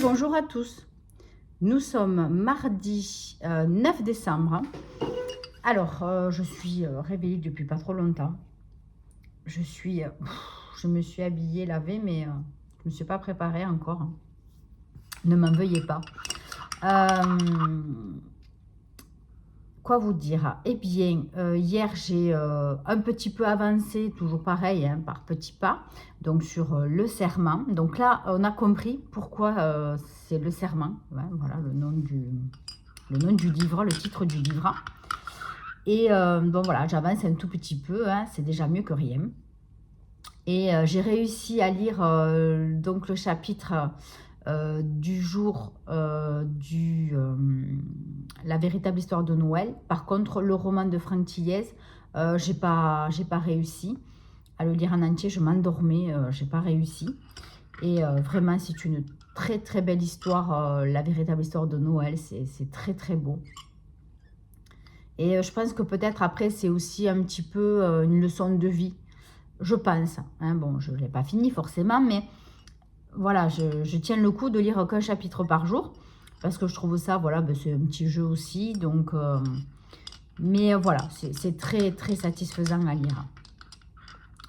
Bonjour à tous, nous sommes mardi 9 décembre. Alors, je suis réveillée depuis pas trop longtemps. Je me suis habillée, lavée, mais je ne me suis pas préparée encore. Ne m'en veuillez pas. Quoi vous dire? Eh bien, hier, j'ai un petit peu avancé, toujours pareil, hein, par petits pas, donc sur le serment. Donc là, on a compris pourquoi c'est le serment. Ouais, voilà le nom du livre, le titre du livre. Et bon, voilà, j'avance un tout petit peu, hein, c'est déjà mieux que rien. Et j'ai réussi à lire donc le chapitre du jour la véritable histoire de Noël. Par contre, le roman de Franck Thiès, j'ai pas réussi à le lire en entier. Je m'endormais, j'ai pas réussi. Et vraiment, c'est une très très belle histoire, la véritable histoire de Noël. C'est très très beau. Et je pense que peut-être après, c'est aussi un petit peu une leçon de vie. Je pense. Hein. Bon, je ne l'ai pas fini forcément, mais voilà, je tiens le coup de lire qu'un chapitre par jour. Parce que je trouve ça, voilà, ben, c'est un petit jeu aussi. Donc, mais voilà, c'est très, très satisfaisant à lire.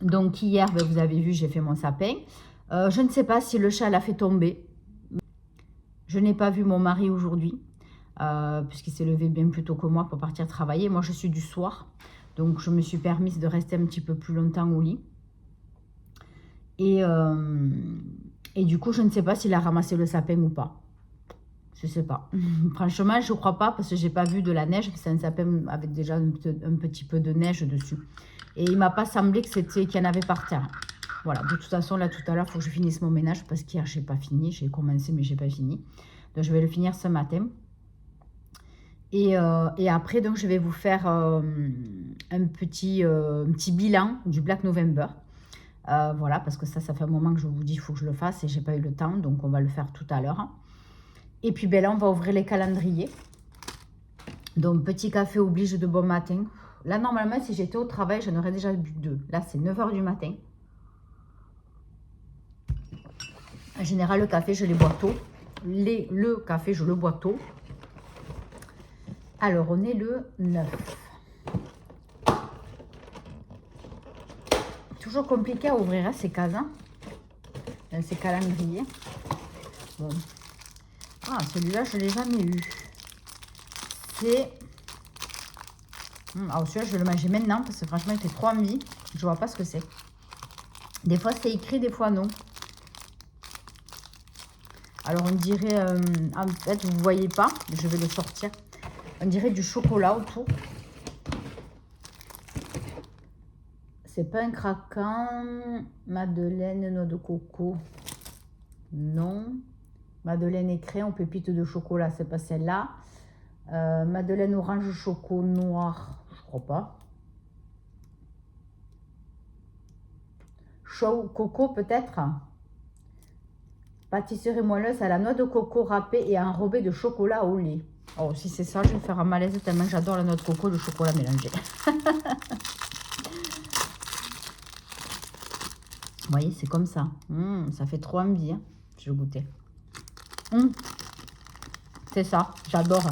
Donc, hier, ben, vous avez vu, j'ai fait mon sapin. Je ne sais pas si le chat l'a fait tomber. Je n'ai pas vu mon mari aujourd'hui. Puisqu'il s'est levé bien plus tôt que moi pour partir travailler. Moi, je suis du soir. Donc, je me suis permise de rester un petit peu plus longtemps au lit. Et du coup, je ne sais pas s'il a ramassé le sapin ou pas. Je ne sais pas. Franchement, je ne crois pas parce que je n'ai pas vu de la neige. C'est un sapin avec déjà un petit peu de neige dessus. Et il ne m'a pas semblé que qu'il y en avait par terre. Voilà, de toute façon, là, tout à l'heure, il faut que je finisse mon ménage parce qu'hier, je n'ai pas fini. J'ai commencé, mais je n'ai pas fini. Donc, je vais le finir ce matin. Et après, donc, je vais vous faire un petit bilan du Black November. Voilà, parce que ça fait un moment que je vous dis qu'il faut que je le fasse et j'ai pas eu le temps, donc on va le faire tout à l'heure. Et puis ben là, on va ouvrir les calendriers. Donc, petit café oblige de bon matin. Là, normalement, si j'étais au travail, j'en aurais déjà bu 2. Là, c'est 9 h du matin. En général, le café, je les bois tôt. Le café, je le bois tôt. Alors, on est le 9. Toujours compliqué à ouvrir hein, ces cases, hein, ces calendriers. Bon. Ah, celui-là, je ne l'ai jamais eu. C'est... Alors, celui-là, je vais le manger maintenant parce que franchement, il fait trop envie. Je ne vois pas ce que c'est. Des fois, c'est écrit, des fois, non. Alors, on dirait... en fait, vous ne voyez pas. Je vais le sortir. On dirait du chocolat autour. C'est pas un craquant. Madeleine, noix de coco. Non. Madeleine écrit en pépite de chocolat. C'est pas celle-là. Madeleine orange choco noir. Je crois pas. Chaud coco peut-être. Pâtisserie moelleuse à la noix de coco râpée et enrobée de chocolat au lait. Oh, si c'est ça, je vais faire un malaise tellement j'adore la noix de coco et le chocolat mélangé. Vous voyez, c'est comme ça. Ça fait trop envie. Hein. Je vais goûter. C'est ça, j'adore.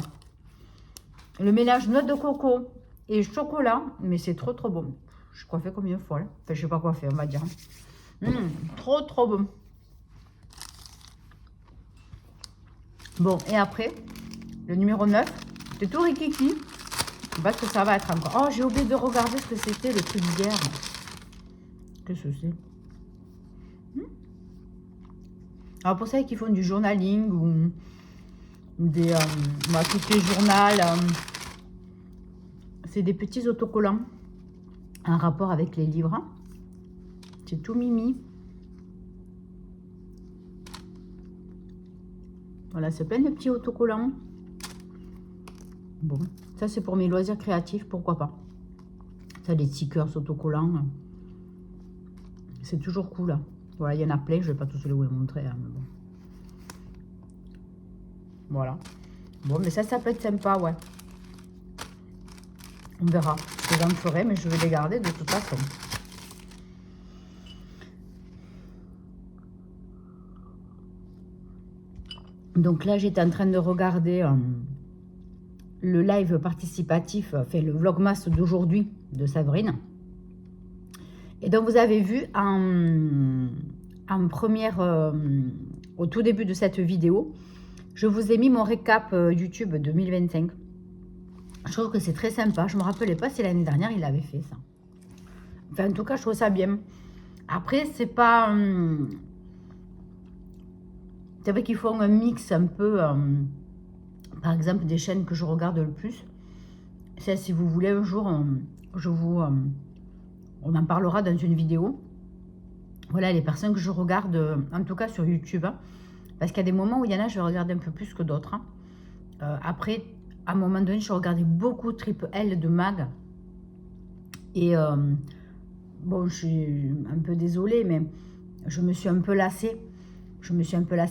Le mélange noix de coco et chocolat, mais c'est trop trop bon. Je suis coiffée comme une folle. Enfin, je sais pas quoi faire, on va dire. Trop trop bon. Bon, et après, le numéro 9, c'est tout rikiki. Parce que ça va être encore... Oh, j'ai oublié de regarder ce que c'était le truc d'hier. Qu'est-ce que c'est? Alors, pour celles qui font du journaling ou des... tout ce qui est journal, c'est des petits autocollants en rapport avec les livres. C'est tout mimi. Voilà, c'est plein de petits autocollants. Bon, ça c'est pour mes loisirs créatifs, pourquoi pas. Ça, des stickers autocollants. C'est toujours cool. Hein. Voilà, il y en a plein, je ne vais pas tous les vous montrer. Hein, mais bon. Voilà. Bon, mais ça peut être sympa, ouais. On verra ce que j'en ferai, mais je vais les garder de toute façon. Donc là, j'étais en train de regarder le live participatif, enfin le vlogmas d'aujourd'hui de Sabrine. Et donc vous avez vu en première, au tout début de cette vidéo, je vous ai mis mon récap YouTube 2025. Je trouve que c'est très sympa. Je ne me rappelais pas si l'année dernière il avait fait ça. Enfin, en tout cas, je trouve ça bien. Après, c'est pas... c'est vrai qu'ils font un mix un peu... par exemple, des chaînes que je regarde le plus. Ça, si vous voulez, un jour, on en parlera dans une vidéo. Voilà, les personnes que je regarde, en tout cas sur YouTube. Hein, parce qu'il y a des moments où il y en a, je vais regarder un peu plus que d'autres. Hein. Après, à un moment donné, je regardais beaucoup Triple L de Mag. Et bon, je suis un peu désolée, mais je me suis un peu lassée.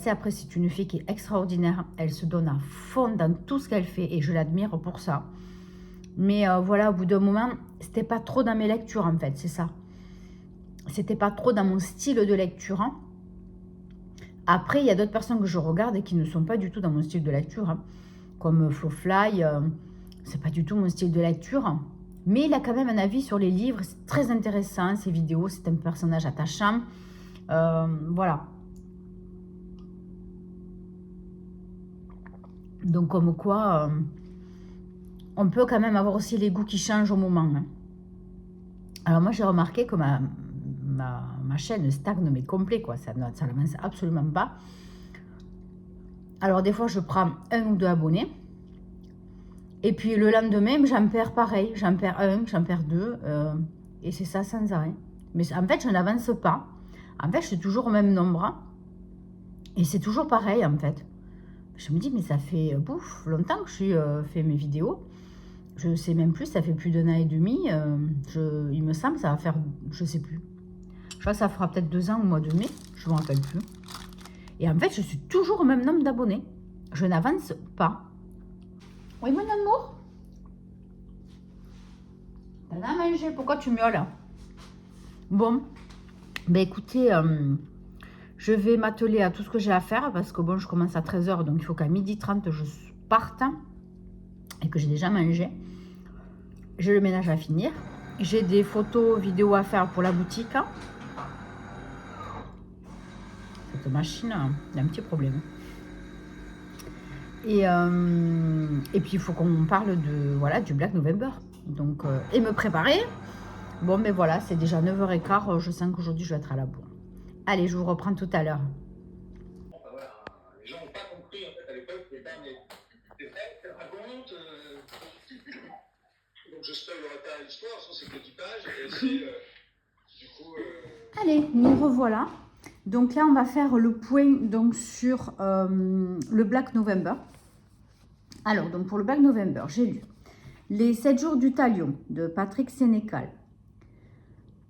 Après, c'est une fille qui est extraordinaire. Elle se donne à fond dans tout ce qu'elle fait et je l'admire pour ça. Mais voilà, au bout d'un moment, c'était pas trop dans mes lectures en fait, c'est ça. C'était pas trop dans mon style de lecture. Hein. Après, il y a d'autres personnes que je regarde et qui ne sont pas du tout dans mon style de lecture. Hein. Comme Flowfly, c'est pas du tout mon style de lecture. Mais il a quand même un avis sur les livres, c'est très intéressant, ses vidéos, c'est un personnage attachant. Voilà. Donc comme quoi, on peut quand même avoir aussi les goûts qui changent au moment. Hein. Alors moi j'ai remarqué que ma chaîne stagne mais complet quoi, ça n'avance absolument pas. Alors des fois je prends 1 ou 2 abonnés. Et puis le lendemain, j'en perds pareil. J'en perds 1, j'en perds 2. Et c'est ça sans arrêt. Mais en fait, je n'avance pas. En fait, je suis toujours au même nombre. Et c'est toujours pareil, en fait. Je me dis, mais ça fait longtemps que je suis fait mes vidéos. Je ne sais même plus, ça fait plus d'1 an et demi. Il me semble, ça va faire, je ne sais plus. Je crois que ça fera peut-être 2 ans au mois de mai. Je ne me rappelle plus. Et en fait, je suis toujours au même nombre d'abonnés. Je n'avance pas. Oui, mon amour? T'en as mangé, pourquoi tu miaules? Bon, ben écoutez, je vais m'atteler à tout ce que j'ai à faire parce que bon, je commence à 13 h, donc il faut qu'à 12h30 je parte et que j'ai déjà mangé. J'ai le ménage à finir. J'ai des photos, vidéos à faire pour la boutique. Cette machine, il y a un petit problème. Et puis il faut qu'on parle de voilà du Black November. Donc, et me préparer. Bon, mais voilà, c'est déjà 9h15. Je sens qu'aujourd'hui, je vais être à la bourre. Allez, je vous reprends tout à l'heure. Voilà, les gens n'ont pas compris en fait à l'époque, mais c'est vrai, elle raconte. Donc je spoilerai pas l'histoire, c'est que 10 pages, et c'est du coup. Allez, nous revoilà. Donc là, on va faire le point donc, sur le Black November. Alors, donc pour le Black November, j'ai lu Les 7 jours du Talion de Patrick Sénécal.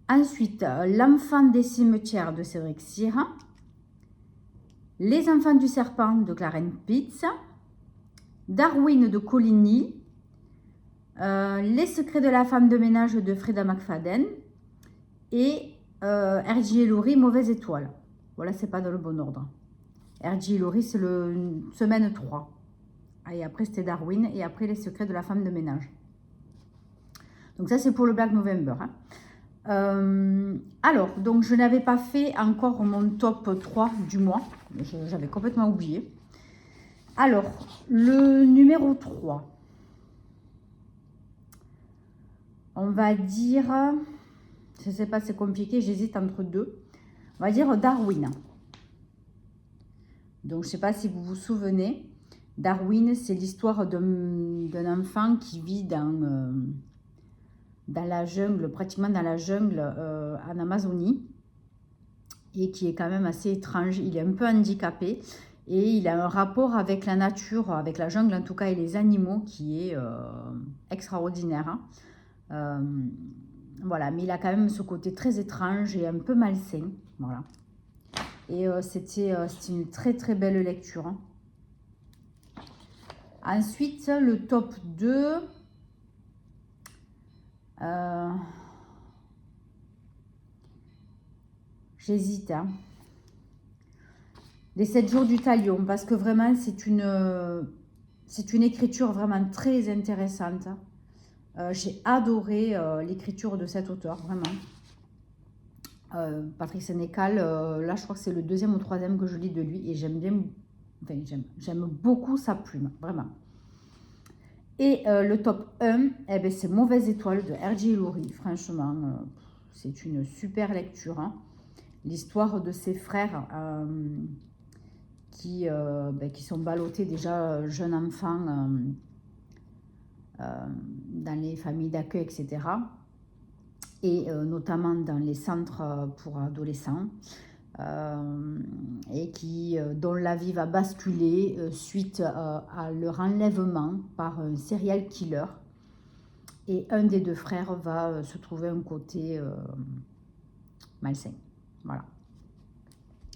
Ensuite, L'enfant des cimetières de Cédric Sira. Les enfants du serpent de Clarence Pitts. Darwin de Coligny. Les secrets de la femme de ménage de Frida McFadden. Et R.J. Laurie, Mauvaise étoile. Voilà, c'est pas dans le bon ordre. R.J. Laurie, c'est le semaine 3. Et après, c'était Darwin. Et après, les secrets de la femme de ménage. Donc ça, c'est pour le Black November. Hein. Alors, donc je n'avais pas fait encore mon top 3 du mois. J'avais complètement oublié. Alors, le numéro 3. On va dire... Je ne sais pas, c'est compliqué, j'hésite entre deux. On va dire Darwin. Donc, je ne sais pas si vous vous souvenez. Darwin, c'est l'histoire d'un enfant qui vit dans la jungle, pratiquement dans la jungle en Amazonie. Et qui est quand même assez étrange. Il est un peu handicapé. Et il a un rapport avec la nature, avec la jungle en tout cas, et les animaux qui est extraordinaire. Hein. Voilà, mais il a quand même ce côté très étrange et un peu malsain. Voilà. Et c'était une très très belle lecture. Hein. Ensuite, le top 2. J'hésite. Hein. Les 7 jours du talion, parce que vraiment, c'est une écriture vraiment très intéressante. J'ai adoré l'écriture de cet auteur, vraiment. Patrick Sénécal, là, je crois que c'est le 2e ou 3e que je lis de lui, et j'aime bien, enfin, j'aime beaucoup sa plume, vraiment. Et le top 1, eh ben, c'est Mauvaise étoile de R.J. Loury. Franchement, c'est une super lecture. Hein. L'histoire de ses frères qui sont ballottés déjà jeunes enfants dans les familles d'accueil, etc. Et notamment dans les centres pour adolescents. Et dont la vie va basculer suite à leur enlèvement par un serial killer. Et un des 2 frères va se trouver un côté malsain. Voilà.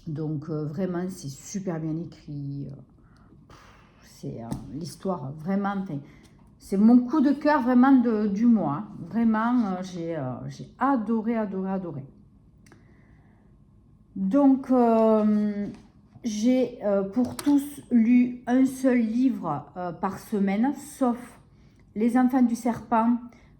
Donc vraiment, c'est super bien écrit. C'est l'histoire, vraiment. C'est mon coup de cœur vraiment du mois. Hein. Vraiment, j'ai adoré, adoré, adoré. Donc, j'ai pour tous lu un seul livre par semaine, sauf Les Enfants du Serpent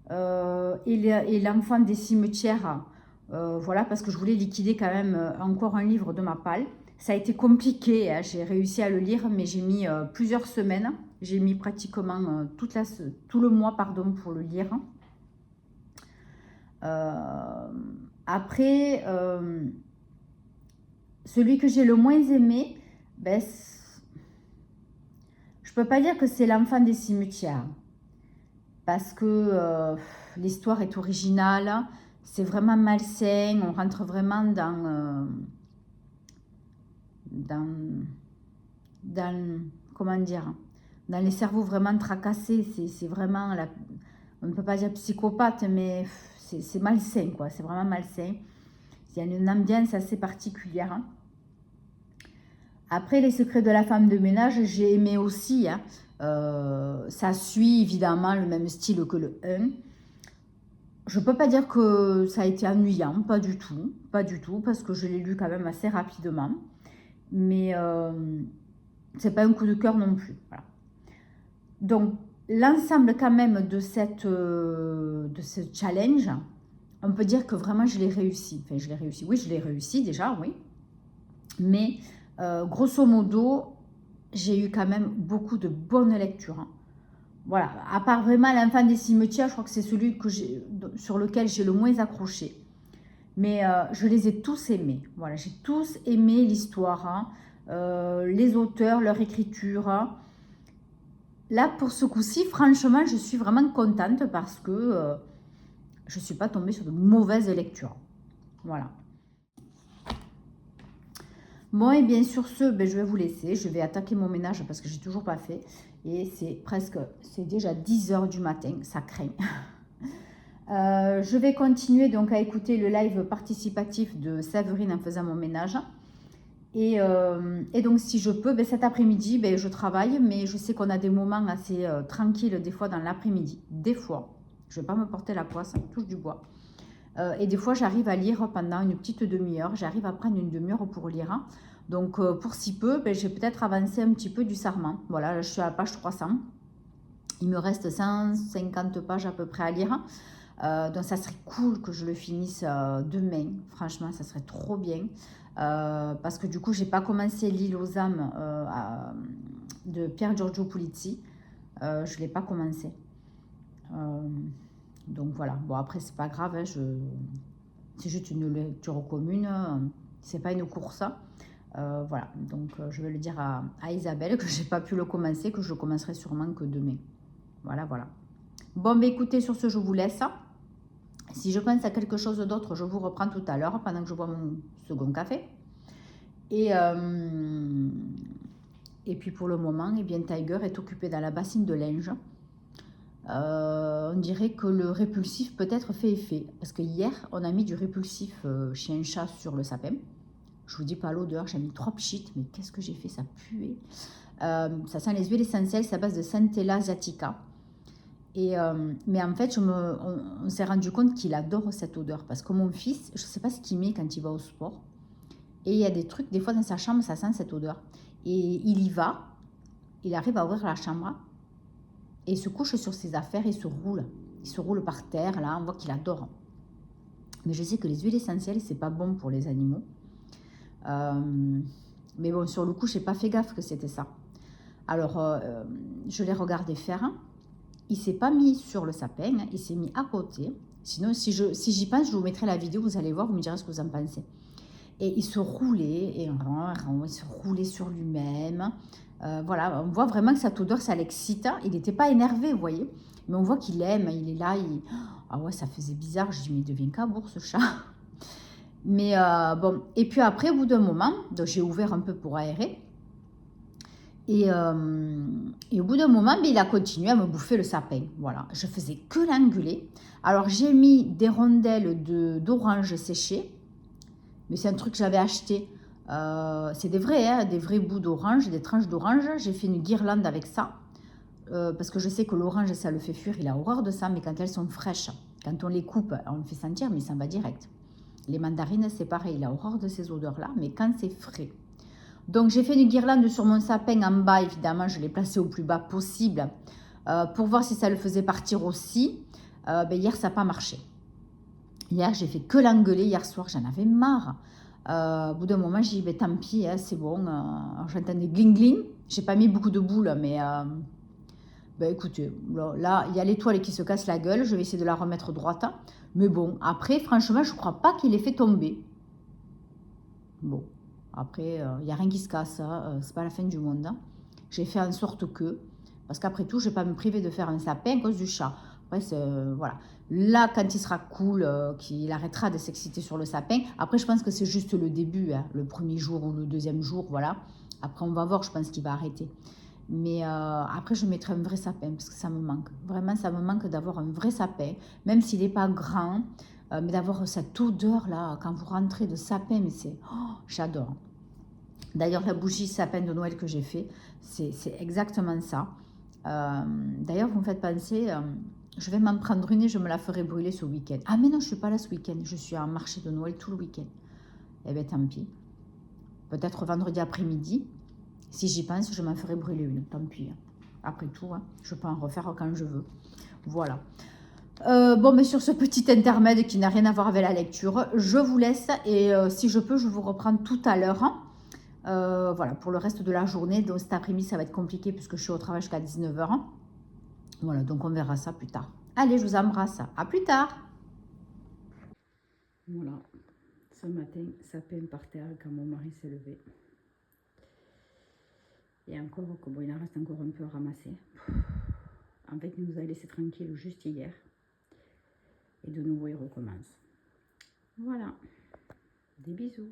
et L'Enfant des Cimetières. Voilà, parce que je voulais liquider quand même encore un livre de ma palle. Ça a été compliqué, hein, j'ai réussi à le lire, mais j'ai mis plusieurs semaines. J'ai mis pratiquement tout le mois pour le lire. Après... celui que j'ai le moins aimé, ben, je peux pas dire que c'est L'Enfant des Cimetières. Parce que l'histoire est originale, c'est vraiment malsain, on rentre vraiment comment dire, dans les cerveaux vraiment tracassés. C'est vraiment, on ne peut pas dire psychopathe, mais c'est malsain, quoi. C'est vraiment malsain. Il y a une ambiance assez particulière. Hein. Après, Les Secrets de la femme de ménage, j'ai aimé aussi. Hein. Ça suit évidemment le même style que le 1. Je ne peux pas dire que ça a été ennuyant, pas du tout, parce que je l'ai lu quand même assez rapidement. Mais c'est pas un coup de cœur non plus. Voilà. Donc, l'ensemble quand même de ce challenge, on peut dire que vraiment je l'ai réussi. Enfin, je l'ai réussi. Oui, je l'ai réussi déjà, oui. Mais grosso modo, j'ai eu quand même beaucoup de bonnes lectures. Hein. Voilà, à part vraiment L'Enfant des Cimetières, je crois que c'est celui sur lequel j'ai le moins accroché. Mais je les ai tous aimés. Voilà, j'ai tous aimé l'histoire, hein, les auteurs, leur écriture. Hein. Là, pour ce coup-ci, franchement, je suis vraiment contente parce que je ne suis pas tombée sur de mauvaises lectures. Voilà. Bon, et bien sur ce, je vais vous laisser. Je vais attaquer mon ménage parce que je n'ai toujours pas fait. Et c'est déjà 10 h du matin, ça craint. Je vais continuer donc à écouter le live participatif de Séverine en faisant mon ménage. Et donc si je peux, cet après-midi, je travaille, mais je sais qu'on a des moments assez tranquilles des fois dans l'après-midi. Des fois, je ne vais pas me porter la poisse, touche du bois. Et des fois, j'arrive à lire pendant une petite demi-heure. J'arrive à prendre une demi-heure pour lire. Donc, pour si peu, j'ai peut-être avancé un petit peu du Sarment. Voilà, là, je suis à la page 300. Il me reste 150 pages à peu près à lire. Donc, ça serait cool que je le finisse demain. Franchement, ça serait trop bien. Parce que du coup, je n'ai pas commencé L'île aux âmes de Pier Giorgio Pulizzi. Je ne l'ai pas commencé. Donc voilà, bon après c'est pas grave, hein, c'est juste une lecture commune, c'est pas une course. Voilà, donc je vais le dire à Isabelle que j'ai pas pu le commencer, que je le commencerai sûrement que demain. Voilà, voilà. Bon, écoutez, sur ce, je vous laisse. Si je pense à quelque chose d'autre, je vous reprends tout à l'heure pendant que je bois mon second café. Et puis pour le moment, eh bien, Tiger est occupé dans la bassine de linge. On dirait que le répulsif peut-être fait effet. Parce que hier, on a mis du répulsif chien-chat sur le sapin. Je vous dis pas l'odeur, j'ai mis 3 pchites, mais qu'est-ce que j'ai fait, ça puait. Ça sent les huiles essentielles, c'est à base de Centella asiatica. Mais en fait, on s'est rendu compte qu'il adore cette odeur. Parce que mon fils, je ne sais pas ce qu'il met quand il va au sport. Et il y a des trucs, des fois dans sa chambre, ça sent cette odeur. Et il y va, il arrive à ouvrir la chambre et il se couche sur ses affaires et il se roule. Il se roule par terre, là, on voit qu'il adore. Mais je sais que les huiles essentielles, c'est pas bon pour les animaux. Mais bon, sur le coup, je n'ai pas fait gaffe que c'était ça. Alors, je l'ai regardé faire. Il ne s'est pas mis sur le sapin, il s'est mis à côté. Sinon, si j'y pense, je vous mettrai la vidéo, vous allez voir, vous me direz ce que vous en pensez. Et il se roulait, et il se roulait sur lui-même. Voilà, on voit vraiment que cette odeur, ça l'excite. Il n'était pas énervé, vous voyez. Mais on voit qu'il aime, il est là. Ah ouais, ça faisait bizarre. Je dis, mais il devient cabourg, ce chat. Mais bon, et puis après, au bout d'un moment, j'ai ouvert un peu pour aérer. Et au bout d'un moment, il a continué à me bouffer le sapin. Voilà, je faisais que l'engueuler. Alors, j'ai mis des rondelles d'orange séchées. Mais c'est un truc que j'avais acheté. C'est des vrais bouts d'orange, des tranches d'orange. J'ai fait une guirlande avec ça. Parce que je sais que l'orange, ça le fait fuir. Il a horreur de ça, mais quand elles sont fraîches, quand on les coupe, on le fait sentir, mais ça va direct. Les mandarines, c'est pareil. Il a horreur de ces odeurs-là, mais quand c'est frais. Donc, j'ai fait une guirlande sur mon sapin en bas, évidemment. Je l'ai placé au plus bas possible pour voir si ça le faisait partir aussi. Hier, ça n'a pas marché. Hier, j'ai fait que l'engueuler. Hier soir, j'en avais marre. Au bout d'un moment, j'ai dit, tant pis, hein, c'est bon. J'entendais gling gling. J'ai pas mis beaucoup de boules, mais écoutez, là, il y a l'étoile qui se casse la gueule. Je vais essayer de la remettre droite. Mais bon, après, franchement, je ne crois pas qu'il ait fait tomber. Bon, après, il n'y a rien qui se casse. C'est pas la fin du monde. J'ai fait en sorte que, parce qu'après tout, je ne vais pas me priver de faire un sapin à cause du chat. Après, voilà. Là, quand il sera cool, qu'il arrêtera de s'exciter sur le sapin. Après, je pense que c'est juste le début, hein, le premier jour ou le deuxième jour, voilà. Après, on va voir, je pense qu'il va arrêter. Mais après, je mettrai un vrai sapin parce que ça me manque. Vraiment, ça me manque d'avoir un vrai sapin, même s'il n'est pas grand, mais d'avoir cette odeur-là, quand vous rentrez de sapin, mais c'est... Oh, j'adore. D'ailleurs, la bougie sapin de Noël que j'ai fait, c'est exactement ça. D'ailleurs, vous me faites penser, je vais m'en prendre une et je me la ferai brûler ce week-end. Ah, mais non, je ne suis pas là ce week-end. Je suis en marché de Noël tout le week-end. Eh bien, tant pis. Peut-être vendredi après-midi. Si j'y pense, je m'en ferai brûler une. Tant pis. Après tout, hein, je peux en refaire quand je veux. Voilà. Bon, mais sur ce petit intermède qui n'a rien à voir avec la lecture, je vous laisse. Et si je peux, je vous reprends tout à l'heure. Voilà, pour le reste de la journée. Donc cet après-midi, ça va être compliqué puisque je suis au travail jusqu'à 19 h. Voilà, donc on verra ça plus tard. Allez, je vous embrasse. À plus tard. Voilà, ce matin, sapin par terre quand mon mari s'est levé. Et encore, bon, il en reste encore un peu à ramasser. En fait, il nous a laissé tranquille juste hier. Et de nouveau, il recommence. Voilà. Des bisous.